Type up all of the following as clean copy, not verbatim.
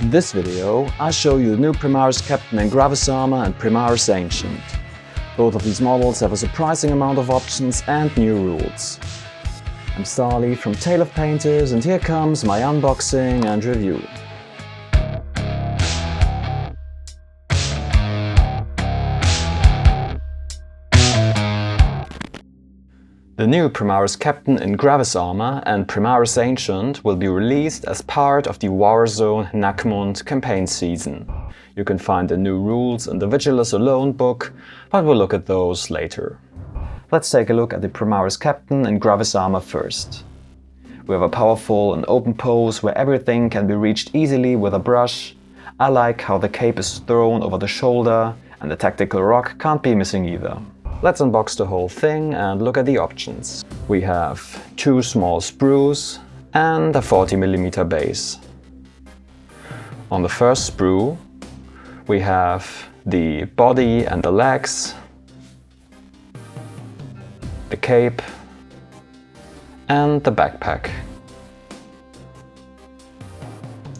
In this video, I show you the new PRIMARIS Captain in GRAVIS armor and PRIMARIS Ancient. Both of these models have a surprising amount of options and new rules. I'm Stahly from Tale of Painters, and here comes my unboxing and review. The new PRIMARIS Captain in GRAVIS armor and PRIMARIS Ancient will be released as part of the Warzone Nackmund campaign season. You can find the new rules in the Vigilus Alone book, but we'll look at those later. Let's take a look at the PRIMARIS Captain in GRAVIS armor first. We have a powerful and open pose where everything can be reached easily with a brush. I like how the cape is thrown over the shoulder, and the tactical rock can't be missing either. Let's unbox the whole thing and look at the options. We have 2 small sprues and a 40mm base. On the first sprue, we have the body and the legs, the cape, and the backpack.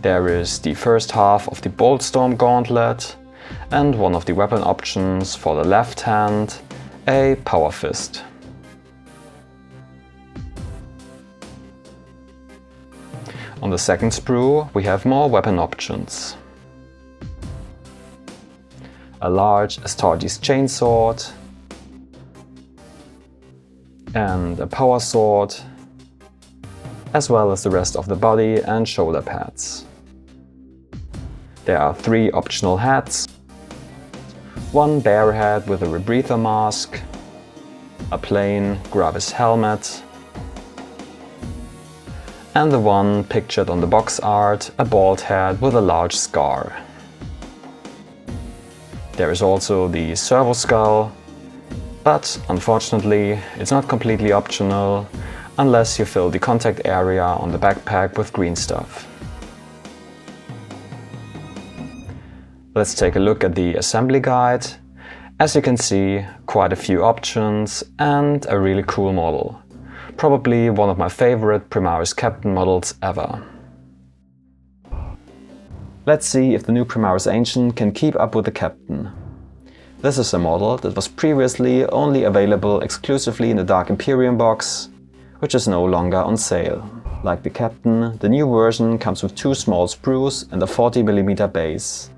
There is the first half of the Boltstorm gauntlet and one of the weapon options for the left hand, a power fist. On the second sprue we have more weapon options. A large Astartes chainsword and a power sword, as well as the rest of the body and shoulder pads. There are 3 optional hats. One bear hat with a rebreather mask, a plain GRAVIS helmet, and the one pictured on the box art, a bald head with a large scar. There is also the servo skull, but unfortunately it's not completely optional unless you fill the contact area on the backpack with green stuff. Let's take a look at the assembly guide. As you can see, quite a few options and a really cool model. Probably one of my favorite PRIMARIS Captain models ever. Let's see if the new PRIMARIS Ancient can keep up with the Captain. This is a model that was previously only available exclusively in the Dark Imperium box, which is no longer on sale. Like the Captain, the new version comes with 2 small sprues and a 40mm base.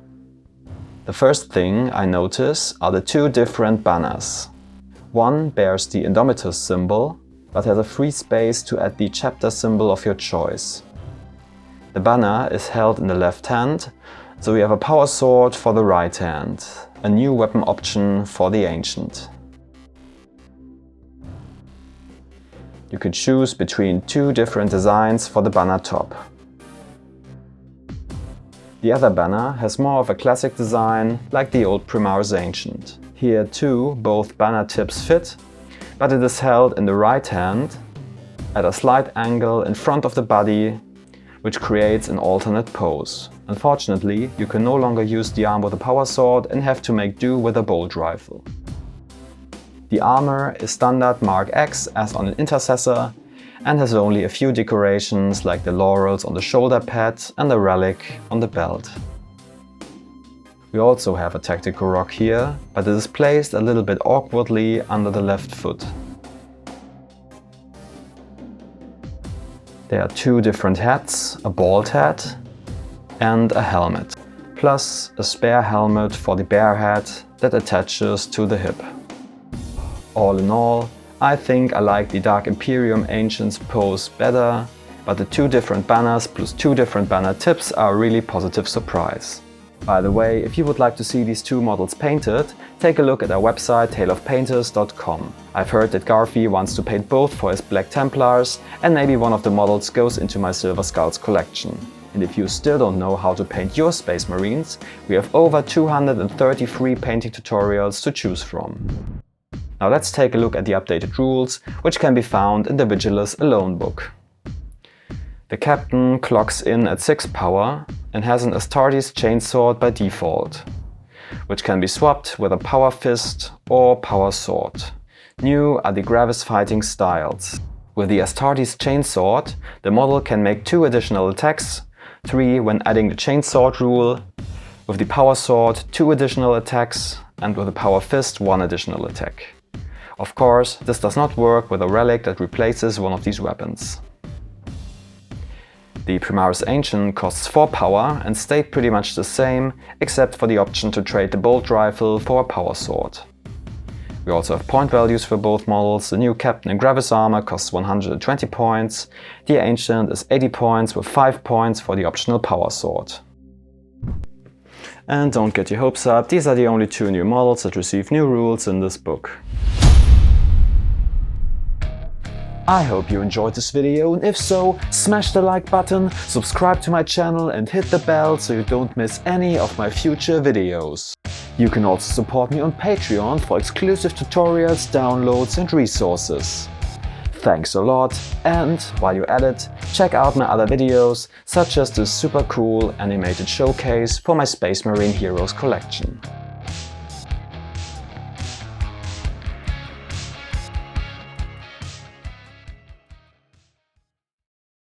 The first thing I notice are the 2 different banners. One bears the Indomitus symbol, but has a free space to add the chapter symbol of your choice. The banner is held in the left hand, so we have a power sword for the right hand, a new weapon option for the Ancient. You can choose between 2 different designs for the banner top. The other banner has more of a classic design, like the old PRIMARIS Ancient. Here too, both banner tips fit, but it is held in the right hand at a slight angle in front of the body, which creates an alternate pose. Unfortunately, you can no longer use the arm with a power sword and have to make do with a bolt rifle. The armor is standard Mark X as on an intercessor, and has only a few decorations like the laurels on the shoulder pad and a relic on the belt. We also have a tactical rock here, but it is placed a little bit awkwardly under the left foot. There are 2 different hats, a bald hat and a helmet, plus a spare helmet for the bear hat that attaches to the hip. All in all, I think I like the Dark Imperium Ancient's pose better, but the 2 different banners plus 2 different banner tips are a really positive surprise. By the way, if you would like to see these 2 models painted, take a look at our website taleofpainters.com. I've heard that Garfi wants to paint both for his Black Templars, and maybe one of the models goes into my Silver Skulls collection. And if you still don't know how to paint your Space Marines, we have over 230 free painting tutorials to choose from. Now let's take a look at the updated rules, which can be found in the Vigilus Alone book. The Captain clocks in at 6 power and has an Astartes chainsword by default, which can be swapped with a power fist or power sword. New are the GRAVIS fighting styles. With the Astartes chainsword, the model can make 2 additional attacks, 3 when adding the chainsword rule, with the power sword 2 additional attacks, and with the power fist 1 additional attack. Of course, this does not work with a relic that replaces one of these weapons. The Primaris Ancient costs 4 power and stayed pretty much the same, except for the option to trade the bolt rifle for a power sword. We also have point values for both models. The new Captain in GRAVIS armor costs 120 points, the Ancient is 80 points with 5 points for the optional power sword. And don't get your hopes up, these are the only 2 new models that receive new rules in this book. I hope you enjoyed this video, and if so, smash the like button, subscribe to my channel and hit the bell so you don't miss any of my future videos. You can also support me on Patreon for exclusive tutorials, downloads and resources. Thanks a lot, and while you're at it, check out my other videos, such as this super cool animated showcase for my Space Marine Heroes collection.